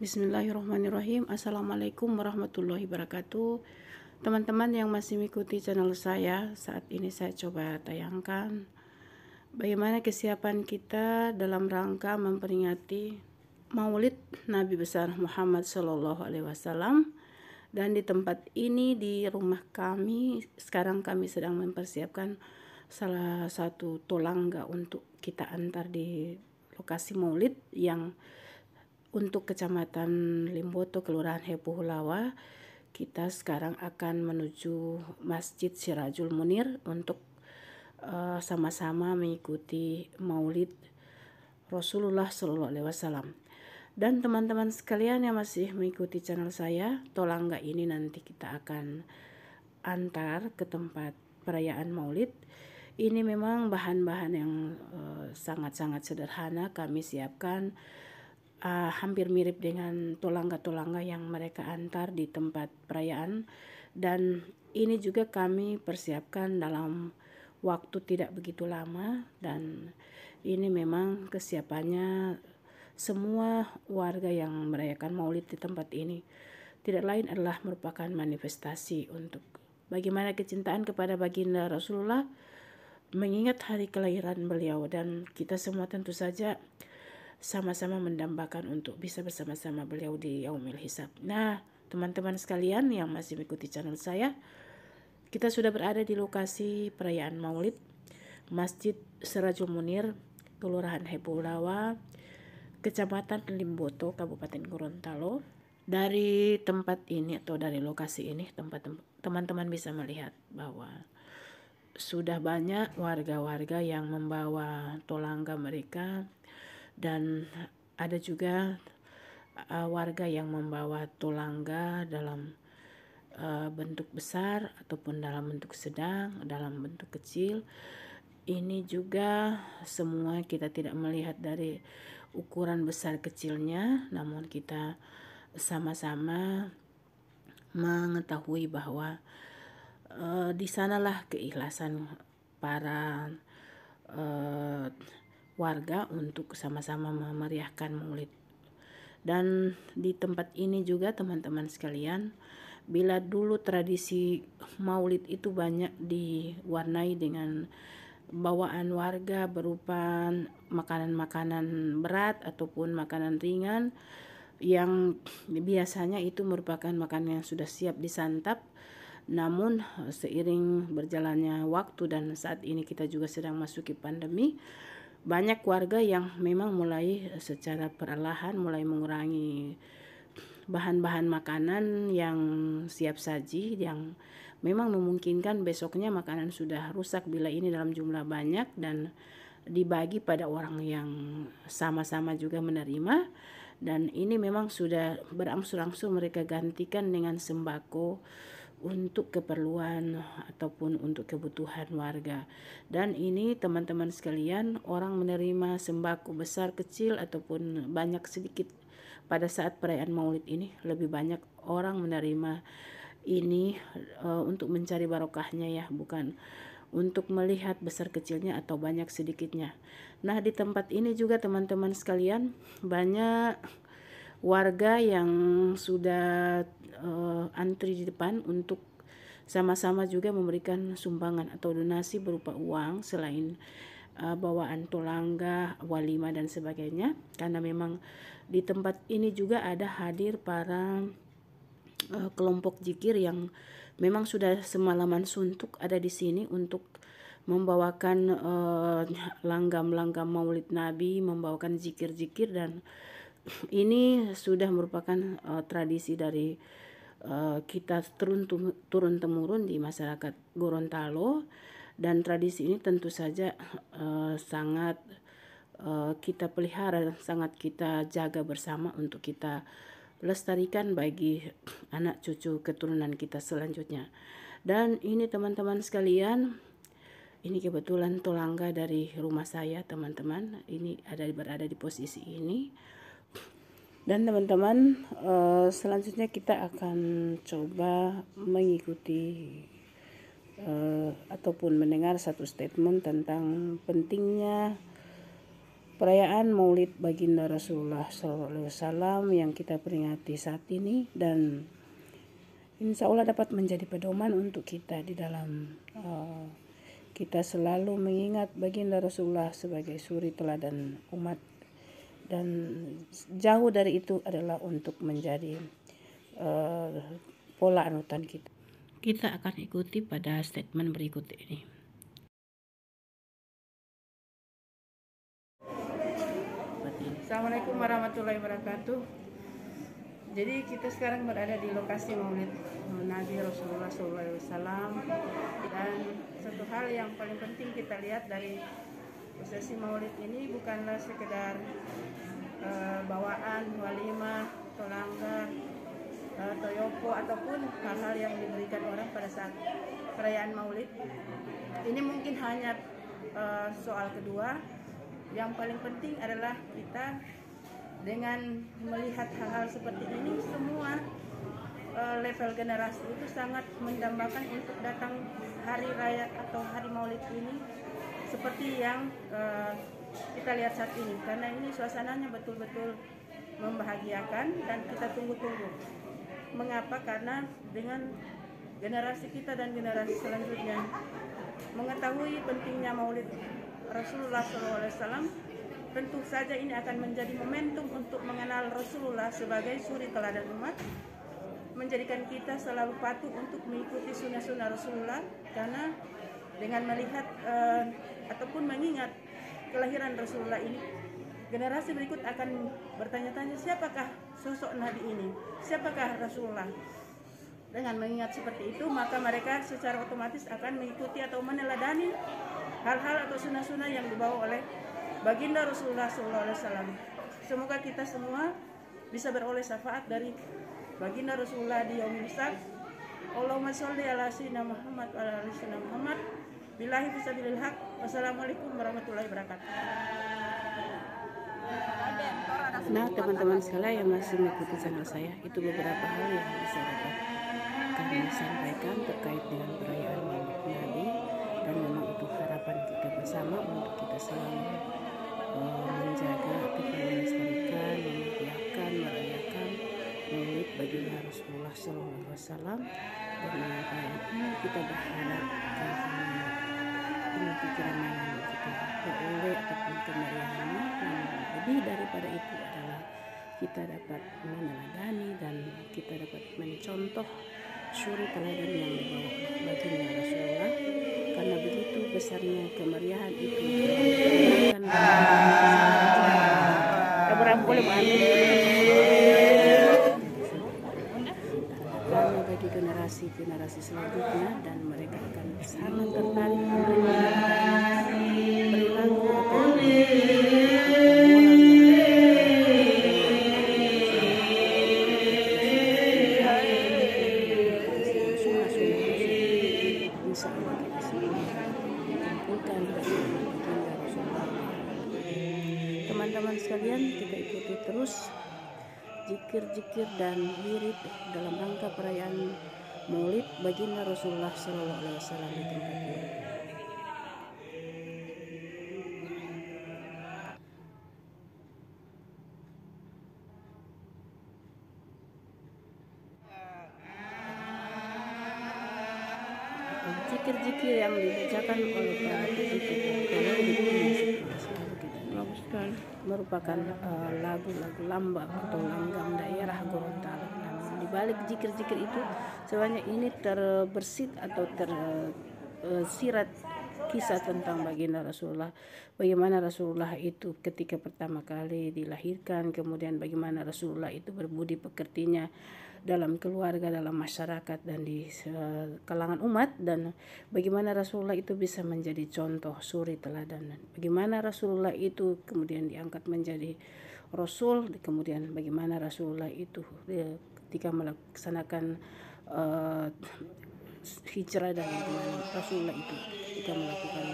Bismillahirrahmanirrahim. Assalamualaikum warahmatullahi wabarakatuh. Teman-teman yang masih mengikuti channel saya, saat ini saya coba tayangkan bagaimana kesiapan kita dalam rangka memperingati Maulid Nabi besar Muhammad Shallallahu Alaihi Wasallam. Dan di tempat ini, di rumah kami, sekarang kami sedang mempersiapkan salah satu tolangga untuk kita antar di lokasi Maulid yang untuk Kecamatan Limboto, Kelurahan Hepuhulawa. Kita sekarang akan menuju Masjid Sirajul Munir untuk sama-sama mengikuti Maulid Rasulullah Shallallahu Alaihi Wasallam. Dan teman-teman sekalian yang masih mengikuti channel saya, tolangga ini nanti kita akan antar ke tempat perayaan Maulid. Ini memang bahan-bahan yang sangat-sangat sederhana kami siapkan. Hampir mirip dengan tolangga-tolangga yang mereka antar di tempat perayaan, dan ini juga kami persiapkan dalam waktu tidak begitu lama. Dan ini memang kesiapannya semua warga yang merayakan Maulid di tempat ini tidak lain adalah merupakan manifestasi untuk bagaimana kecintaan kepada baginda Rasulullah, mengingat hari kelahiran beliau, dan kita semua tentu saja sama-sama mendambakan untuk bisa bersama-sama beliau di Yaumil Hisab. Nah, teman-teman sekalian yang masih mengikuti channel saya, kita sudah berada di lokasi perayaan Maulid Masjid Sirajul Munir, Kelurahan Hepuhulawa, Kecamatan Limboto, Kabupaten Gorontalo. Dari tempat ini atau dari lokasi ini, teman-teman bisa melihat bahwa sudah banyak warga-warga yang membawa tolangga mereka, dan ada juga warga yang membawa tolangga dalam bentuk besar ataupun dalam bentuk sedang, dalam bentuk kecil. Ini juga semua kita tidak melihat dari ukuran besar kecilnya, namun kita sama-sama mengetahui bahwa di sanalah keikhlasan para warga untuk sama-sama memeriahkan Maulid. Dan di tempat ini juga teman-teman sekalian, bila dulu tradisi Maulid itu banyak diwarnai dengan bawaan warga berupa makanan-makanan berat ataupun makanan ringan yang biasanya itu merupakan makanan yang sudah siap disantap. Namun seiring berjalannya waktu dan saat ini kita juga sedang masuki pandemi, banyak warga yang memang mulai secara perlahan mulai mengurangi bahan-bahan makanan yang siap saji, yang memang memungkinkan besoknya makanan sudah rusak bila ini dalam jumlah banyak dan dibagi pada orang yang sama-sama juga menerima. Dan ini memang sudah berangsur-angsur mereka gantikan dengan sembako untuk keperluan ataupun untuk kebutuhan warga. Dan ini teman-teman sekalian, orang menerima sembako besar kecil ataupun banyak sedikit pada saat perayaan Maulid ini, lebih banyak orang menerima ini untuk mencari barokahnya ya, bukan untuk melihat besar kecilnya atau banyak sedikitnya. Nah, di tempat ini juga teman-teman sekalian, banyak warga yang sudah antri di depan untuk sama-sama juga memberikan sumbangan atau donasi berupa uang selain bawaan tolangga, walima dan sebagainya. Karena memang di tempat ini juga ada hadir para kelompok zikir yang memang sudah semalaman suntuk ada di sini untuk membawakan langgam-langgam Maulid Nabi, membawakan zikir-zikir, dan ini sudah merupakan tradisi dari kita turun temurun di masyarakat Gorontalo. Dan tradisi ini tentu saja sangat kita pelihara dan sangat kita jaga bersama untuk kita lestarikan bagi anak cucu keturunan kita selanjutnya. Dan ini teman-teman sekalian, ini kebetulan tolangga dari rumah saya teman-teman, ini berada di posisi ini. Dan teman-teman, selanjutnya kita akan coba mengikuti ataupun mendengar satu statement tentang pentingnya perayaan Maulid Baginda Rasulullah SAW yang kita peringati saat ini, dan insya Allah dapat menjadi pedoman untuk kita di dalam kita selalu mengingat Baginda Rasulullah sebagai suri teladan umat, dan jauh dari itu adalah untuk menjadi pola anutan kita. Kita akan ikuti pada statement berikut ini. Assalamualaikum warahmatullahi wabarakatuh. Jadi kita sekarang berada di lokasi Maulid Nabi Rasulullah SAW, dan satu hal yang paling penting kita lihat dari prosesi Maulid ini bukanlah sekedar bawaan, walimah, tolangga, toyopo ataupun hal-hal yang diberikan orang pada saat perayaan Maulid. Ini mungkin hanya soal kedua. Yang paling penting adalah kita dengan melihat hal-hal seperti ini, semua level generasi itu sangat mendambakan untuk datang hari raya atau hari Maulid ini seperti yang kita lihat saat ini, karena ini suasananya betul-betul membahagiakan dan kita tunggu-tunggu. Mengapa? Karena dengan generasi kita dan generasi selanjutnya mengetahui pentingnya Maulid Rasulullah SAW, tentu saja ini akan menjadi momentum untuk mengenal Rasulullah sebagai suri teladan umat, menjadikan kita selalu patuh untuk mengikuti sunnah-sunnah Rasulullah, karena dengan melihat ataupun mengingat kelahiran Rasulullah ini, generasi berikut akan bertanya-tanya, siapakah sosok Nabi ini, siapakah Rasulullah. Dengan mengingat seperti itu, maka mereka secara otomatis akan mengikuti atau meneladani hal-hal atau sunnah-sunnah yang dibawa oleh Baginda Rasulullah SAW. Semoga kita semua bisa beroleh syafaat dari Baginda Rasulullah di yaumil hisab. Allahumma sholli ala sayyidina Muhammad wa ala ali sayyidina Muhammad. Billahi fisabilil haq. Wassalamualaikum warahmatullahi wabarakatuh. Nah, teman-teman sekalian yang masih mengikuti channel saya, itu beberapa hal yang bisa dapat kami sampaikan terkait dengan perayaan Maulid Nabi, dan memang itu harapan kita bersama untuk kita selalu menjaga atau melestarikan, memuliakan, merayakan Maulid Baginda Rasulullah SAW. Dan mengapa itu kita berharap karena pikiran yang kita peroleh ataupun kemeriahannya, dan lebih daripada itu adalah kita dapat meneladani dan kita dapat mencontoh suri teladan yang dibawa oleh Baginda Rasulullah, karena begitu besarnya kemeriahan itu karena bagi generasi selanjutnya, dan mereka akan sangat tertarik perilaku atau teman-teman sekalian, kita ikuti terus zikir-zikir dan wirid dalam rangka perayaan Maulid Baginda Rasulullah SAW di tempat ini. Zikir-zikir yang dibacakan oleh para merupakan lagu-lagu lambang atau langgam daerah Gorontalo. Dan di balik zikir-zikir itu sebenarnya ini terbersit atau tersirat kisah tentang Baginda Rasulullah, bagaimana Rasulullah itu ketika pertama kali dilahirkan, kemudian bagaimana Rasulullah itu berbudi pekertinya dalam keluarga, dalam masyarakat, dan di kalangan umat, dan bagaimana Rasulullah itu bisa menjadi contoh suri teladan, bagaimana Rasulullah itu kemudian diangkat menjadi Rasul, kemudian bagaimana Rasulullah itu ketika melaksanakan hijrah, dan bagaimana Rasulullah itu ketika melakukan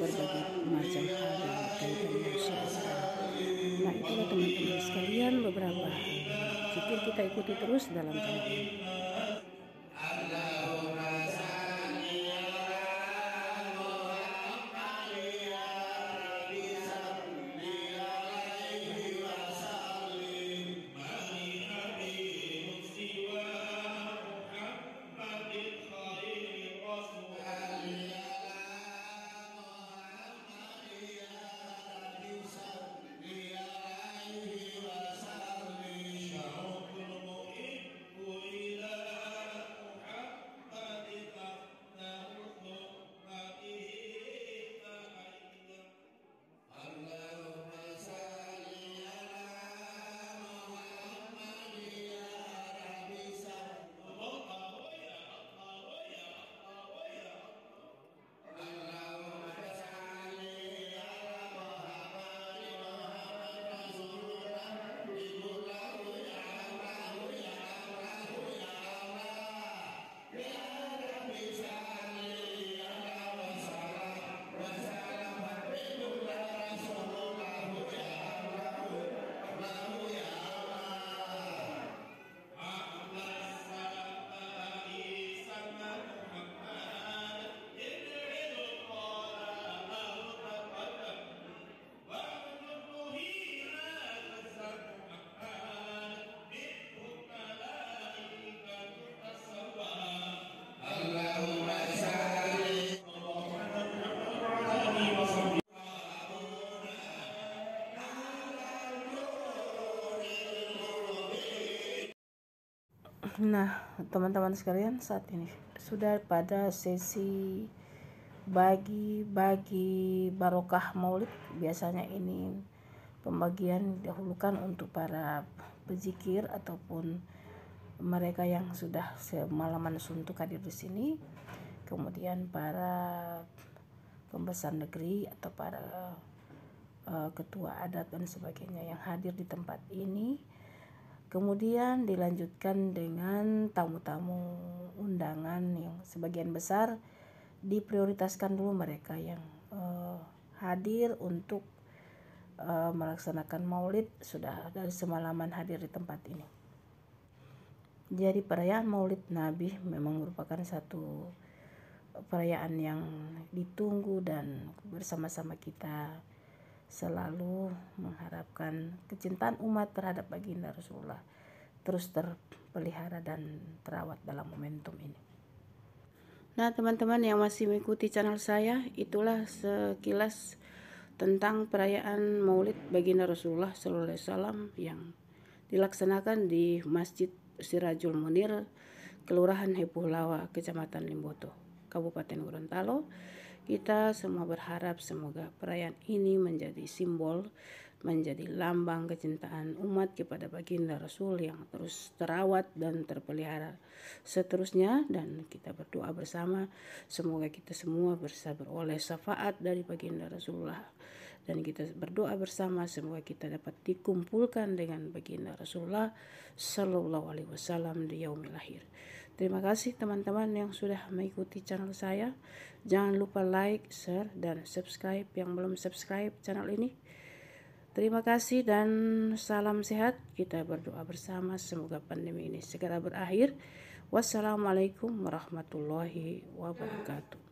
berbagai macam hal yang berkaitan dengan syariat. Nah, itulah teman-teman sekalian beberapa zikir, kita ikuti terus dalam channel ini. Nah, teman-teman sekalian, saat ini sudah pada sesi bagi barokah Maulid. Biasanya ini pembagian didahulukan untuk para pezikir ataupun mereka yang sudah semalaman suntuk hadir di sini. Kemudian para pembesar negeri atau para ketua adat dan sebagainya yang hadir di tempat ini. Kemudian dilanjutkan dengan tamu-tamu undangan yang sebagian besar diprioritaskan dulu mereka yang hadir untuk melaksanakan maulid sudah dari semalaman hadir di tempat ini. Jadi perayaan Maulid Nabi memang merupakan satu perayaan yang ditunggu dan bersama-sama kita selalu mengharapkan kecintaan umat terhadap baginda Rasulullah terus terpelihara dan terawat dalam momentum ini. Nah, teman-teman yang masih mengikuti channel saya, itulah sekilas tentang perayaan Maulid baginda Rasulullah Sallallahu Alaihi Wasallam yang dilaksanakan di Masjid Sirajul Munir, Kelurahan Hepulawa, Kecamatan Limboto, Kabupaten Gorontalo. Kita semua berharap semoga perayaan ini menjadi simbol, menjadi lambang kecintaan umat kepada baginda Rasul yang terus terawat dan terpelihara seterusnya, dan kita berdoa bersama semoga kita semua bisa beroleh syafaat dari baginda Rasulullah, dan kita berdoa bersama semoga kita dapat dikumpulkan dengan baginda Rasulullah Sallallahu Alaihi Wasallam di yaumil akhir. Terima kasih teman-teman yang sudah mengikuti channel saya. Jangan lupa like, share, dan subscribe yang belum subscribe channel ini. Terima kasih dan salam sehat. Kita berdoa bersama semoga pandemi ini segera berakhir. Wassalamualaikum warahmatullahi wabarakatuh.